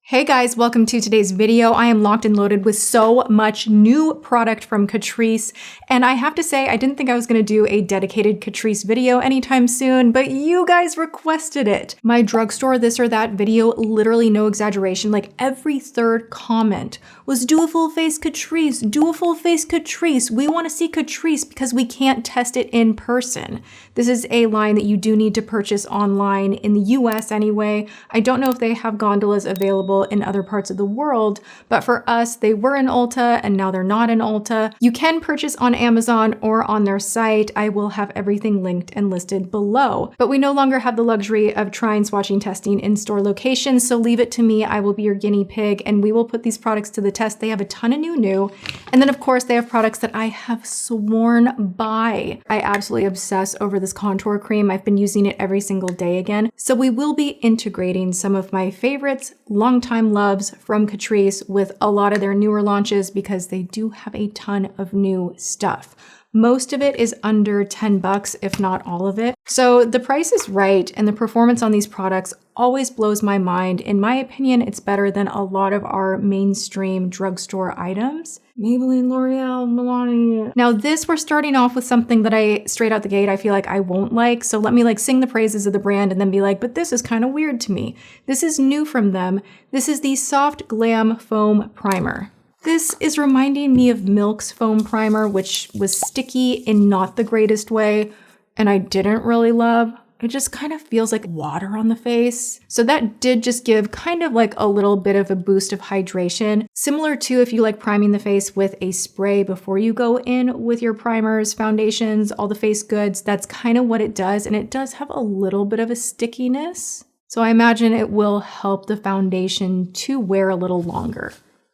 Hey guys, welcome to today's video. I am locked and loaded with so much new product from Catrice, and I have to say I didn't think I was going to do a dedicated Catrice video anytime soon, but you guys requested it. My drugstore this or that video, literally no exaggeration, like every third comment was do a full face Catrice, do a full face Catrice. We want to see Catrice because we can't test it in person. This is a line that you do need to purchase online in the US anyway. I don't know if they have gondolas available in other parts of the world, but for us, they were in Ulta and now they're not in Ulta. You can purchase on Amazon or on their site. I will have everything linked and listed below, but we no longer have the luxury of trying, swatching, testing in store locations, so leave it to me. I will be your guinea pig and we will put these products to the test. They have a ton of new. And then of course they have products that I have sworn by. I absolutely obsess over this contour cream. I've been using it every single day again. So we will be integrating some of my favorites, longtime loves from Catrice with a lot of their newer launches because they do have a ton of new stuff. Most of it is under 10 bucks, if not all of it. So the price is right and the performance on these products always blows my mind. In my opinion, it's better than a lot of our mainstream drugstore items. Maybelline, L'Oreal, Milani. Now this, we're starting off with something that I, straight out the gate, I feel like I won't like. So let me sing the praises of the brand and then be like, but this is kind of weird to me. This is new from them. This is the Soft Glam Foam Primer. This is reminding me of Milk's foam primer, which was sticky in not the greatest way, and I didn't really love. It just kind of feels like water on the face. So that did just give kind of like a little bit of a boost of hydration, similar to if you like priming the face with a spray before you go in with your primers, foundations, all the face goods. That's kind of what it does, and it does have a little bit of a stickiness. So I imagine it will help the foundation to wear a little longer,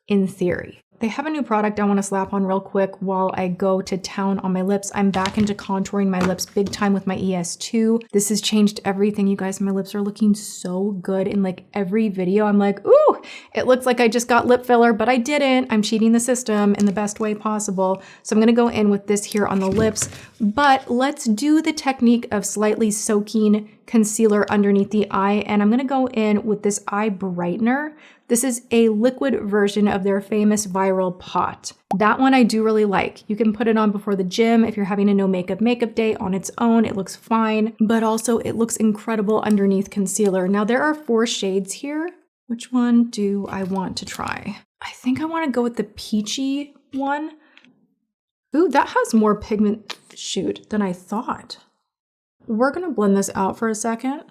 in theory. They have a new product I want to slap on real quick while I go to town on my lips. I'm back into contouring my lips big time with my ES2. This has changed everything, you guys. My lips are looking so good in like every video. I'm like, ooh, it looks like I just got lip filler, but I didn't. I'm cheating the system in the best way possible. So I'm going to go in with this here on the lips, but let's do the technique of slightly soaking concealer underneath the eye. And I'm going to go in with this eye brightener. This is a liquid version of their famous viral pot. That one I do really like. You can put it on before the gym if you're having a no makeup day on its own. It looks fine, but also it looks incredible underneath concealer. Now there are 4 shades here. Which one do I want to try? I think I want to go with the peachy one. Ooh, that has more pigment, shoot, than I thought. We're gonna blend this out for a second.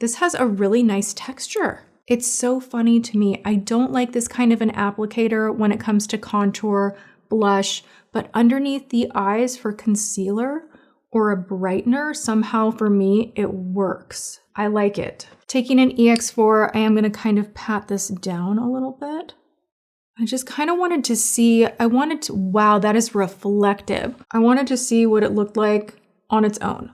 This has a really nice texture. It's so funny to me. I don't like this kind of an applicator when it comes to contour, blush, but underneath the eyes for concealer or a brightener, somehow for me, it works. I like it. Taking an EX4, I am gonna kind of pat this down a little bit. I just kind of wanted to see, wow, that is reflective. I wanted to see what it looked like on its own.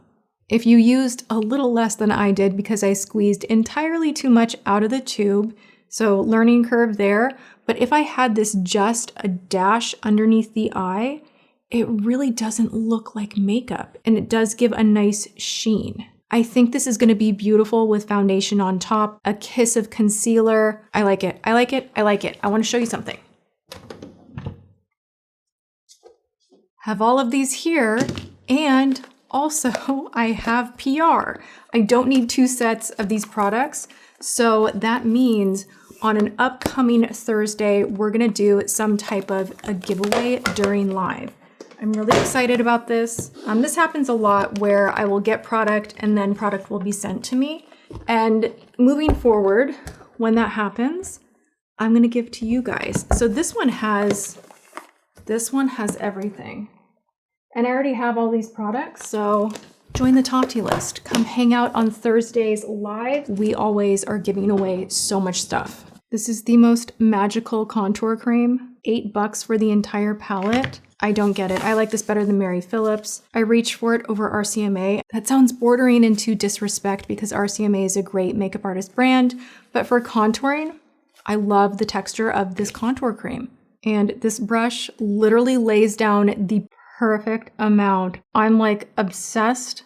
If you used a little less than I did because I squeezed entirely too much out of the tube, so learning curve there, but if I had this just a dash underneath the eye, it really doesn't look like makeup and it does give a nice sheen. I think this is going to be beautiful with foundation on top, a kiss of concealer. I like it. I like it. I like it. I want to show you something. Have all of these here, and also I have PR. I don't need 2 sets of these products. So that means on an upcoming Thursday, we're going to do some type of a giveaway during live. I'm really excited about this. This happens a lot where I will get product and then product will be sent to me. And moving forward, when that happens, I'm going to give to you guys. So this one has everything. And I already have all these products, so join the Tati list. Come hang out on Thursdays live. We always are giving away so much stuff. This is the most magical contour cream. $8 for the entire palette. I don't get it. I like this better than Mary Phillips. I reach for it over RCMA. That sounds bordering into disrespect because RCMA is a great makeup artist brand, but for contouring, I love the texture of this contour cream. And this brush literally lays down the perfect amount. I'm like obsessed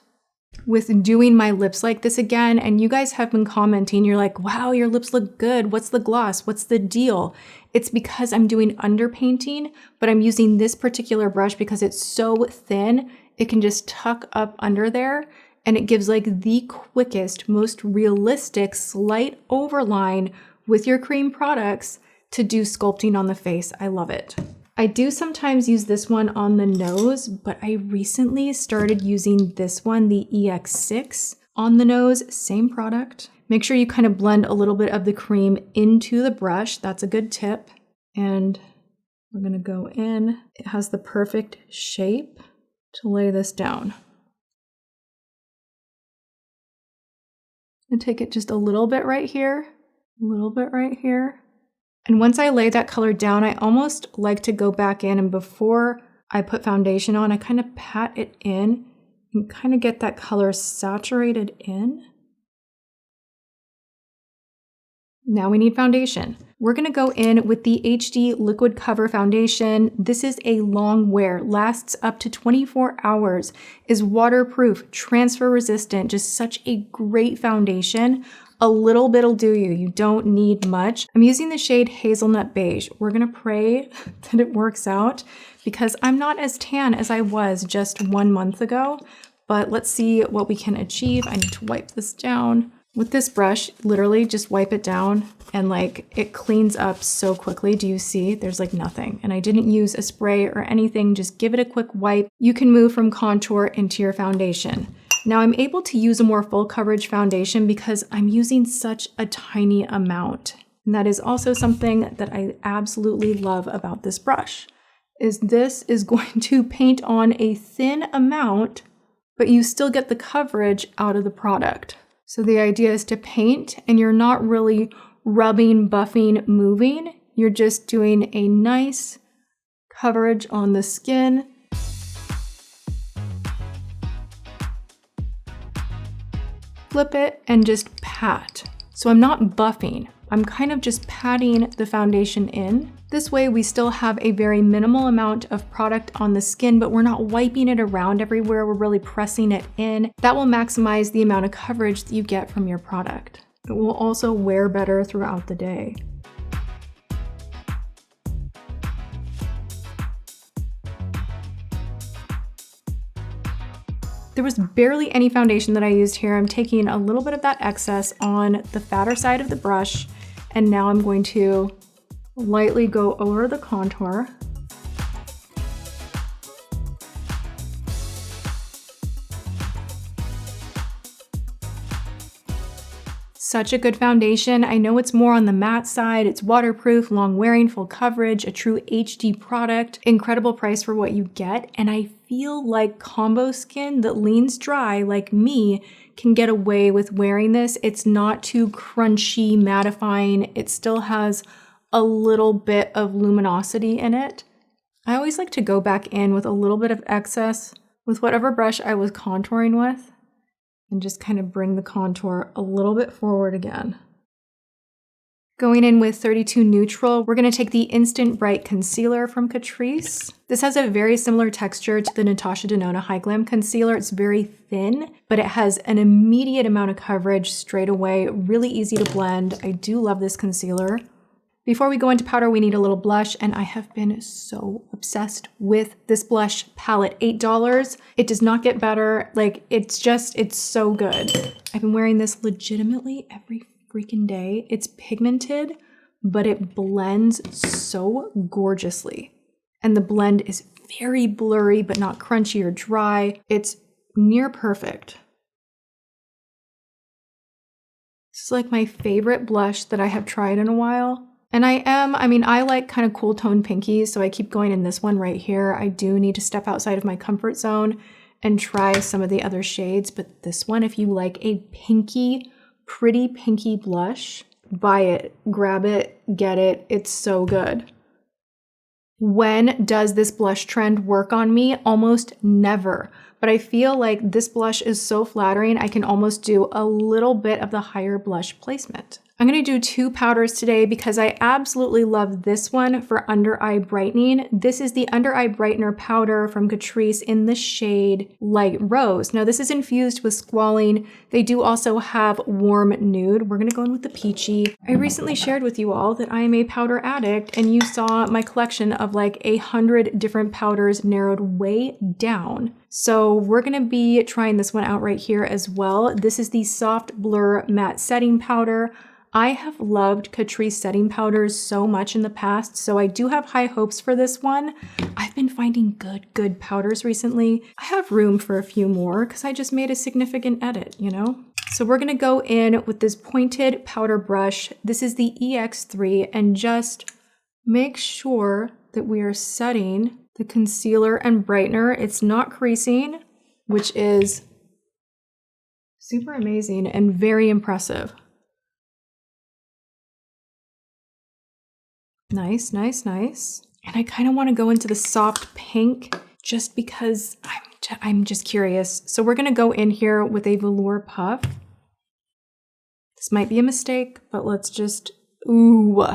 with doing my lips like this again, and you guys have been commenting, you're like, wow, your lips look good. What's the gloss? What's the deal? It's because I'm doing underpainting, but I'm using this particular brush because it's so thin, it can just tuck up under there, and it gives like the quickest, most realistic slight overline with your cream products to do sculpting on the face. I love it. I do sometimes use this one on the nose, but I recently started using this one, the EX6, on the nose, same product. Make sure you kind of blend a little bit of the cream into the brush. That's a good tip. And we're gonna go in. It has the perfect shape to lay this down. And take it just a little bit right here, a little bit right here. And once I lay that color down, I almost like to go back in, and before I put foundation on, I kind of pat it in and kind of get that color saturated in. Now we need foundation. We're gonna go in with the HD Liquid Cover Foundation. This is a long wear, lasts up to 24 hours, is waterproof, transfer resistant, just such a great foundation. A little bit'll do you. You don't need much. I'm using the shade Hazelnut Beige. We're gonna pray that it works out because I'm not as tan as I was just 1 month ago, but let's see what we can achieve. I need to wipe this down. With this brush, literally just wipe it down and like it cleans up so quickly. Do you see? There's like nothing. And I didn't use a spray or anything. Just give it a quick wipe. You can move from contour into your foundation. Now I'm able to use a more full coverage foundation because I'm using such a tiny amount. And that is also something that I absolutely love about this brush, is this is going to paint on a thin amount, but you still get the coverage out of the product. So the idea is to paint and you're not really rubbing, buffing, moving. You're just doing a nice coverage on the skin. Flip it and just pat. So I'm not buffing. I'm kind of just patting the foundation in. This way we still have a very minimal amount of product on the skin, but we're not wiping it around everywhere. We're really pressing it in. That will maximize the amount of coverage that you get from your product. It will also wear better throughout the day. There was barely any foundation that I used here. I'm taking a little bit of that excess on the fatter side of the brush, and now I'm going to lightly go over the contour. Such a good foundation. I know it's more on the matte side. It's waterproof, long wearing, full coverage, a true HD product, incredible price for what you get. And I feel like combo skin that leans dry like me can get away with wearing this. It's not too crunchy, mattifying. It still has a little bit of luminosity in it. I always like to go back in with a little bit of excess with whatever brush I was contouring with, and just kind of bring the contour a little bit forward again. Going in with 32 Neutral, we're gonna take the Instant Bright Concealer from Catrice. This has a very similar texture to the Natasha Denona High Glam Concealer. It's very thin, but it has an immediate amount of coverage straight away, really easy to blend. I do love this concealer. Before we go into powder, we need a little blush, and I have been so obsessed with this blush palette. $8. It does not get better. Like, it's so good. I've been wearing this legitimately every freaking day. It's pigmented, but it blends so gorgeously. And the blend is very blurry, but not crunchy or dry. It's near perfect. This is like my favorite blush that I have tried in a while. And I like kind of cool tone pinkies, so I keep going in this one right here. I do need to step outside of my comfort zone and try some of the other shades, but this one, if you like a pinky, pretty pinky blush, buy it, grab it, get it. It's so good. When does this blush trend work on me? Almost never. But I feel like this blush is so flattering, I can almost do a little bit of the higher blush placement. I'm going to do 2 powders today because I absolutely love this one for under eye brightening. This is the under eye brightener powder from Catrice in the shade Light Rose. Now this is infused with squalene. They do also have warm nude. We're going to go in with the peachy. I recently shared with you all that I am a powder addict, and you saw my collection of like 100 different powders narrowed way down. So we're going to be trying this one out right here as well. This is the Soft Blur Matte Setting Powder. I have loved Catrice setting powders so much in the past, so I do have high hopes for this one. I've been finding good powders recently. I have room for a few more because I just made a significant edit, you know? So we're gonna go in with this pointed powder brush. This is the EX3, and just make sure that we are setting the concealer and brightener. It's not creasing, which is super amazing and very impressive. Nice, nice, nice. And I kind of want to go into the soft pink just because I'm just curious. So we're going to go in here with a velour puff. This might be a mistake, but let's just, ooh.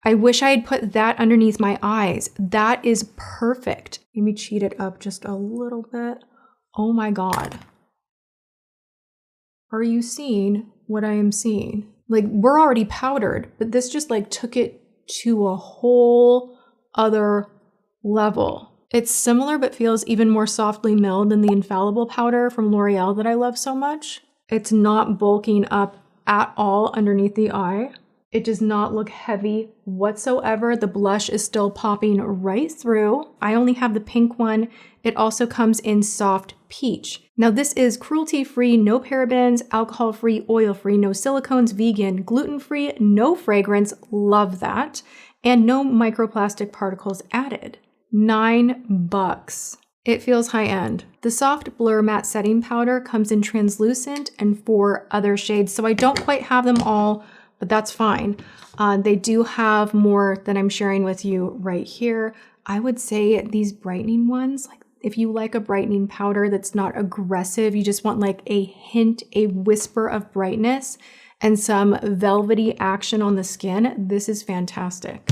I wish I had put that underneath my eyes. That is perfect. Let me cheat it up just a little bit. Oh my God. Are you seeing what I am seeing? Like, we're already powdered, but this just like took it to a whole other level. It's similar but feels even more softly milled than the Infallible powder from L'Oreal that I love so much. It's not bulking up at all underneath the eye. It does not look heavy whatsoever. The blush is still popping right through. I only have the pink one. It also comes in soft peach. Now this is cruelty-free, no parabens, alcohol-free, oil-free, no silicones, vegan, gluten-free, no fragrance, love that, and no microplastic particles added. $9. It feels high-end. The Soft Blur Matte Setting Powder comes in translucent and 4 other shades, so I don't quite have them all, but that's fine. They do have more that I'm sharing with you right here. I would say these brightening ones, like if you like a brightening powder that's not aggressive, you just want like a hint, a whisper of brightness and some velvety action on the skin, this is fantastic.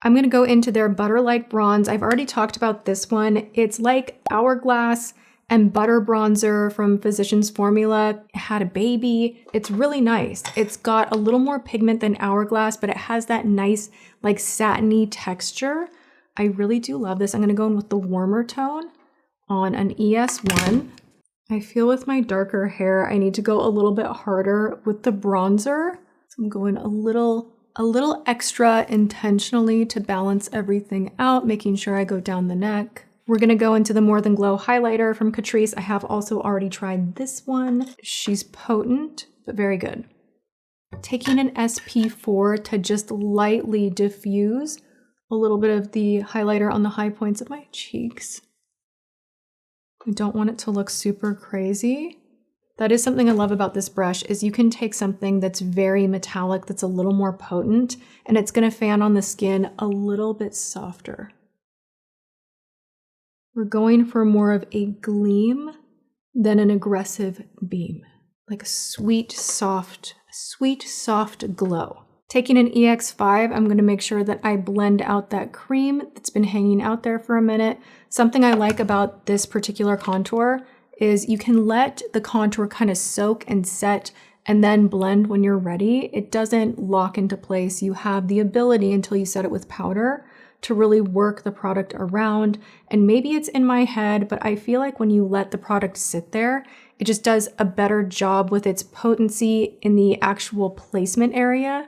I'm gonna go into their Butter Like Bronze. I've already talked about this one. It's like Hourglass and Butter Bronzer from Physicians Formula. It had a baby. It's really nice. It's got a little more pigment than Hourglass, but it has that nice like satiny texture. I really do love this. I'm gonna go in with the warmer tone on an ES1. I feel with my darker hair, I need to go a little bit harder with the bronzer. So I'm going a little extra intentionally to balance everything out, making sure I go down the neck. We're gonna go into the More Than Glow highlighter from Catrice. I have also already tried this one. She's potent, but very good. Taking an SP4 to just lightly diffuse a little bit of the highlighter on the high points of my cheeks. I don't want it to look super crazy. That is something I love about this brush, is you can take something that's very metallic, that's a little more potent, and it's gonna fan on the skin a little bit softer. We're going for more of a gleam than an aggressive beam, like a sweet, soft glow. Taking an EX5, I'm gonna make sure that I blend out that cream that's been hanging out there for a minute. Something I like about this particular contour is you can let the contour kind of soak and set and then blend when you're ready. It doesn't lock into place. You have the ability until you set it with powder to really work the product around. And maybe it's in my head, but I feel like when you let the product sit there, it just does a better job with its potency in the actual placement area.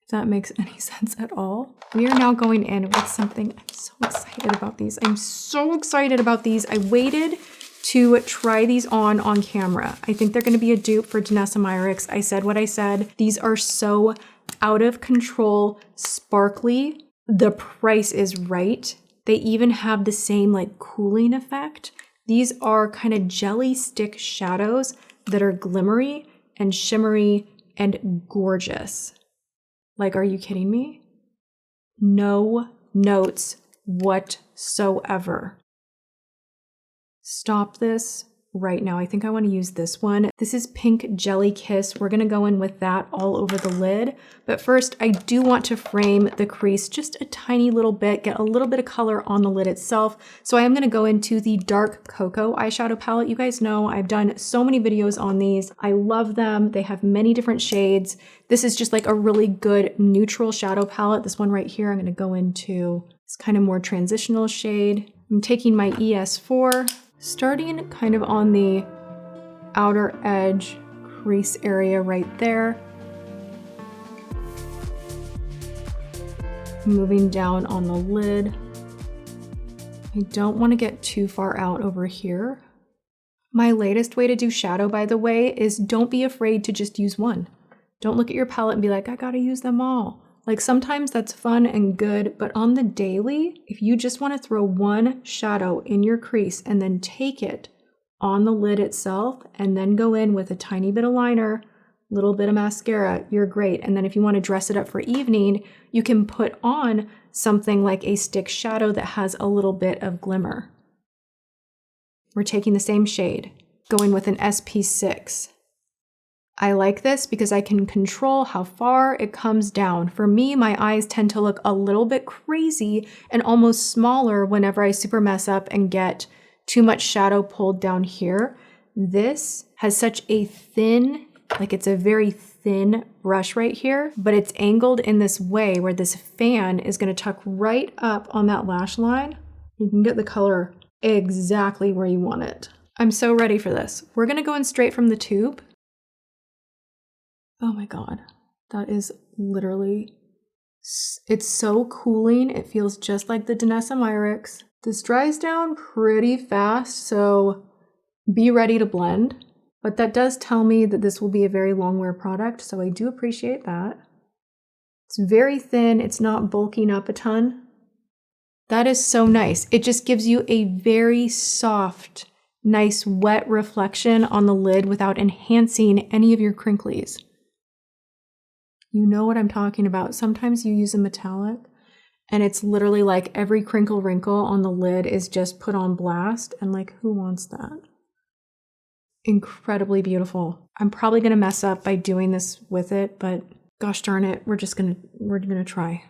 If that makes any sense at all. We are now going in with something. I'm so excited about these. I'm so excited about these. I waited to try these on camera. I think they're gonna be a dupe for Danessa Myricks. I said what I said. These are so out of control, sparkly. The price is right. They even have the same like cooling effect. These are kind of jelly stick shadows that are glimmery and shimmery and gorgeous. Like, are you kidding me? No notes whatsoever. Stop this right now. I think I want to use this one. This is Pink Jelly Kiss. We're going to go in with that all over the lid. But first, I do want to frame the crease just a tiny little bit, get a little bit of color on the lid itself. So I am going to go into the Dark Cocoa eyeshadow palette. You guys know I've done so many videos on these. I love them. They have many different shades. This is just like a really good neutral shadow palette. This one right here, I'm going to go into this kind of more transitional shade. I'm taking my ES4, starting kind of on the outer edge crease area right there. Moving down on the lid. I don't want to get too far out over here. My latest way to do shadow, by the way, is don't be afraid to just use one. Don't look at your palette and be like, I gotta use them all. Like sometimes that's fun and good, but on the daily, if you just want to throw one shadow in your crease and then take it on the lid itself and then go in with a tiny bit of liner, little bit of mascara, you're great. And then if you want to dress it up for evening, you can put on something like a stick shadow that has a little bit of glimmer. We're taking the same shade, going with an SP6. I like this because I can control how far it comes down. For me, my eyes tend to look a little bit crazy and almost smaller whenever I super mess up and get too much shadow pulled down here. This has such a thin, like it's a very thin brush right here, but it's angled in this way where this fan is going to tuck right up on that lash line. You can get the color exactly where you want it. I'm so ready for this. We're going to go in straight from the tube. Oh my God, that is literally, it's so cooling. It feels just like the Danessa Myricks. This dries down pretty fast, so be ready to blend. But that does tell me that this will be a very long wear product, so I do appreciate that. It's very thin, it's not bulking up a ton. That is so nice. It just gives you a very soft, nice wet reflection on the lid without enhancing any of your crinklies. You know what I'm talking about. Sometimes you use a metallic and it's literally like every crinkle wrinkle on the lid is just put on blast, and like, who wants that? Incredibly beautiful. I'm probably gonna mess up by doing this with it, but gosh darn it, we're gonna try.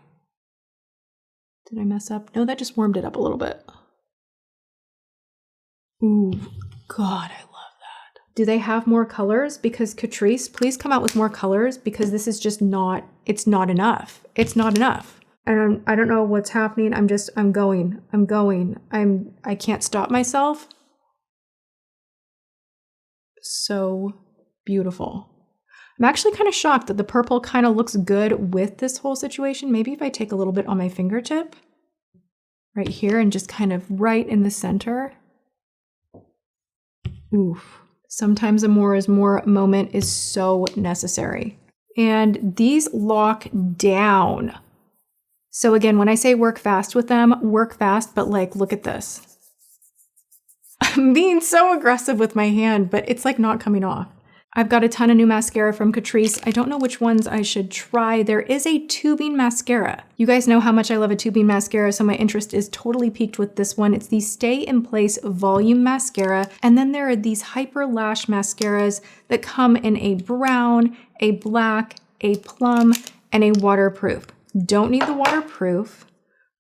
Did I mess up? No, that just warmed it up a little bit. Ooh, God, I love that. Do they have more colors? Because Catrice, please come out with more colors, because this is just not, it's not enough. It's not enough. And I don't know what's happening. I'm going. I can't stop myself. So beautiful. I'm actually kind of shocked that the purple kind of looks good with this whole situation. Maybe if I take a little bit on my fingertip right here and just kind of right in the center. Oof. Sometimes a more is more moment is so necessary. And these lock down. So again, when I say work fast with them, work fast, but like, look at this. I'm being so aggressive with my hand, but it's like not coming off. I've got a ton of new mascara from Catrice. I don't know which ones I should try. There is a tubing mascara. You guys know how much I love a tubing mascara, so my interest is totally piqued with this one. It's the Stay in Place Volume Mascara. And then there are these Hyper Lash mascaras that come in a brown, a black, a plum, and a waterproof. Don't need the waterproof.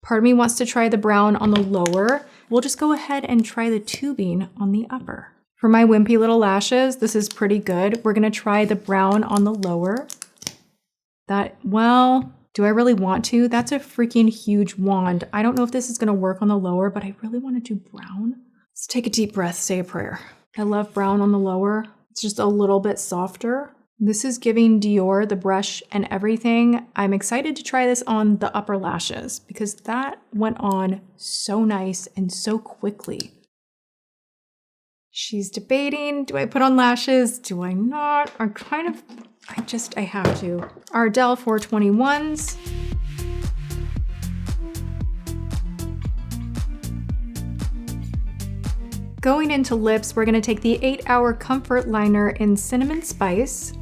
Part of me wants to try the brown on the lower. We'll just go ahead and try the tubing on the upper. For my wimpy little lashes, this is pretty good. We're gonna try the brown on the lower. Well, do I really want to? That's a freaking huge wand. I don't know if this is gonna work on the lower, but I really wanna do brown. Let's take a deep breath, say a prayer. I love brown on the lower. It's just a little bit softer. This is giving Dior, the brush and everything. I'm excited to try this on the upper lashes because that went on so nice and so quickly. She's debating, do I put on lashes? Do I not? I have to. Ardell 421s. Going into lips, we're gonna take the 8 Hour Comfort Liner in Cinnamon Spice.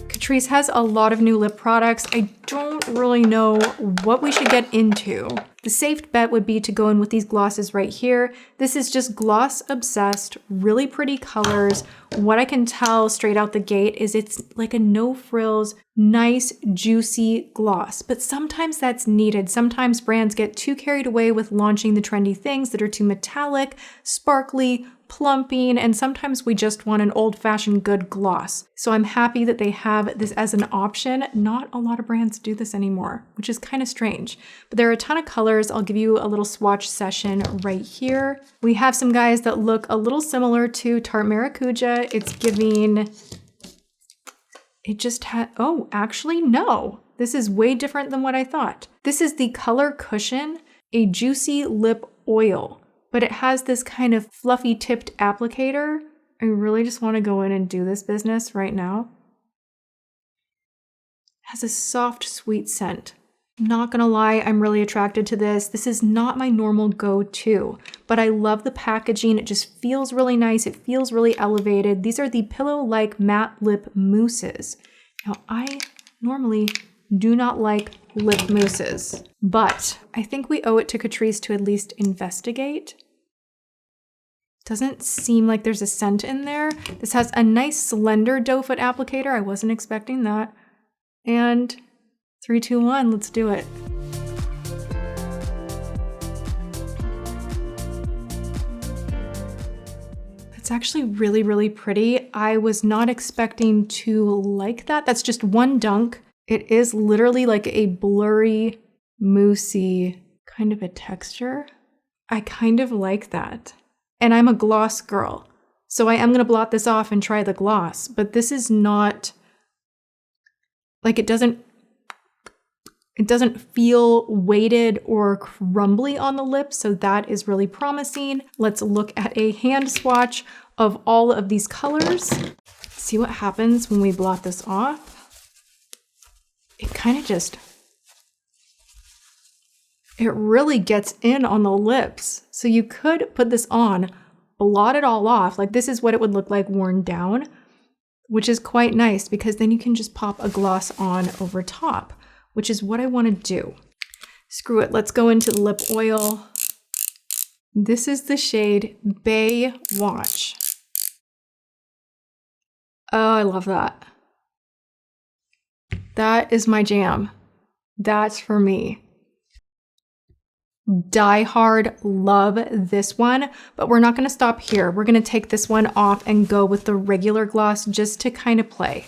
Catrice has a lot of new lip products. I don't really know what we should get into. The safe bet would be to go in with these glosses right here. This is just gloss obsessed, really pretty colors. What I can tell straight out the gate is it's like a no frills, nice, juicy gloss. But sometimes that's needed. Sometimes brands get too carried away with launching the trendy things that are too metallic, sparkly, plumping, and sometimes we just want an old-fashioned good gloss. So I'm happy that they have this as an option. Not a lot of brands do this anymore, which is kind of strange. But there are a ton of colors. I'll give you a little swatch session right here. We have some guys that look a little similar to Tarte Maracuja. It's giving, it just had, oh, actually no. This is way different than what I thought. This is the Color Cushion, a juicy lip oil. But it has this kind of fluffy tipped applicator. I really just want to go in and do this business right now. It has a soft, sweet scent. Not gonna lie, I'm really attracted to this. This is not my normal go-to, but I love the packaging. It just feels really nice. It feels really elevated. These are the pillow-like matte lip mousses. Now, I normally do not like lip mousses, but I think we owe it to Catrice to at least investigate. Doesn't seem like there's a scent in there. This has a nice slender doe foot applicator. I wasn't expecting that. And 3, 2, 1, let's do it. It's actually really, really pretty. I was not expecting to like that. That's just one dunk. It is literally like a blurry, moussey kind of a texture. I kind of like that. And I'm a gloss girl, so I am gonna blot this off and try the gloss, but this is not, like it doesn't feel weighted or crumbly on the lips, so that is really promising. Let's look at a hand swatch of all of these colors. See what happens when we blot this off. It kind of just, it really gets in on the lips. So you could put this on, blot it all off. Like this is what it would look like worn down, which is quite nice because then you can just pop a gloss on over top, which is what I want to do. Screw it, let's go into the lip oil. This is the shade Bay Watch. Oh, I love that. That is my jam. That's for me. Die hard love this one, but we're not going to stop here. We're going to take this one off and go with the regular gloss just to kind of play.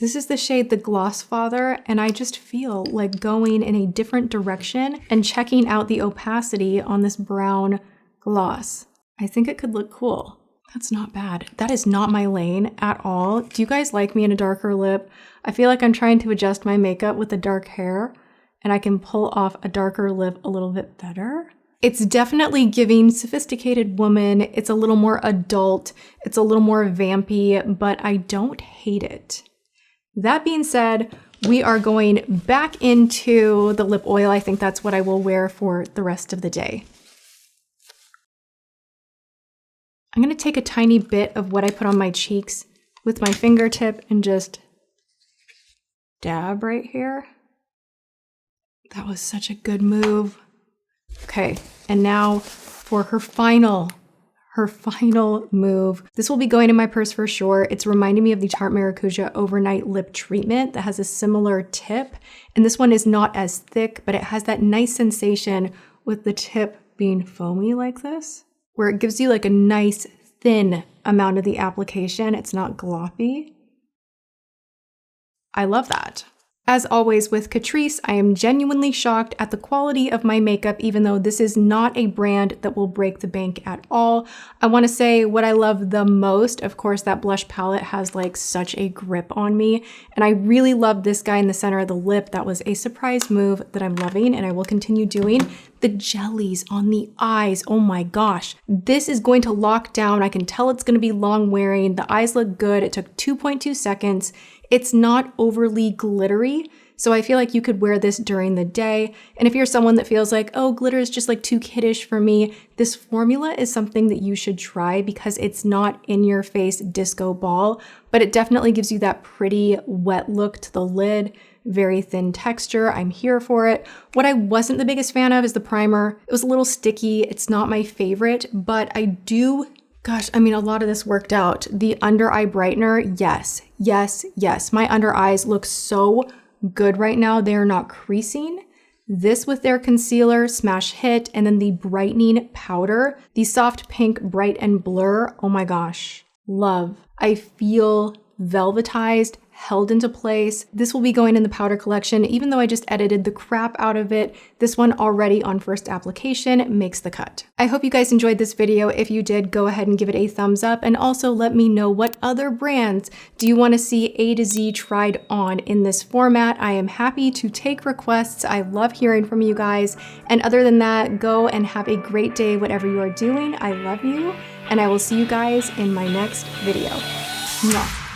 This is the shade The Gloss Father, and I just feel like going in a different direction and checking out the opacity on this brown gloss. I think it could look cool. That's not bad. That is not my lane at all. Do you guys like me in a darker lip? I feel like I'm trying to adjust my makeup with the dark hair, and I can pull off a darker lip a little bit better. It's definitely giving sophisticated woman. It's a little more adult. It's a little more vampy, but I don't hate it. That being said, we are going back into the lip oil. I think that's what I will wear for the rest of the day. I'm going to take a tiny bit of what I put on my cheeks with my fingertip and just dab right here. That was such a good move. Okay, and now for her final move. This will be going in my purse for sure. It's reminding me of the Tarte Maracuja Overnight Lip Treatment that has a similar tip. And this one is not as thick, but it has that nice sensation with the tip being foamy like this, where it gives you like a nice thin amount of the application. It's not gloppy. I love that. As always with Catrice, I am genuinely shocked at the quality of my makeup, even though this is not a brand that will break the bank at all. I want to say what I love the most, of course, that blush palette has like such a grip on me. And I really love this guy in the center of the lip. That was a surprise move that I'm loving and I will continue doing. The jellies on the eyes, oh my gosh. This is going to lock down. I can tell it's going to be long wearing. The eyes look good. It took 2.2 seconds. It's not overly glittery, So I feel like you could wear this during the day. And if you're someone that feels like, oh, glitter is just like too kiddish for me, this formula is something that you should try because it's not in your face disco ball, but it definitely gives you that pretty wet look to the lid. Very thin texture. I'm here for it. What I wasn't the biggest fan of is the primer. It was a little sticky. It's not my favorite, but I do, gosh, I mean, a lot of this worked out. The under eye brightener, yes, yes, yes. My under eyes look so good right now. They are not creasing. This with their concealer, smash hit, and then the brightening powder, the soft pink bright and blur. Oh my gosh, love. I feel velvetized, held into place. This will be going in the powder collection. Even though I just edited the crap out of it, this one already on first application makes the cut. I hope you guys enjoyed this video. If you did, go ahead and give it a thumbs up, and also let me know what other brands do you want to see A to Z tried on in this format. I am happy to take requests. I love hearing from you guys. And other than that, go and have a great day, whatever you are doing. I love you, and I will see you guys in my next video. Mwah.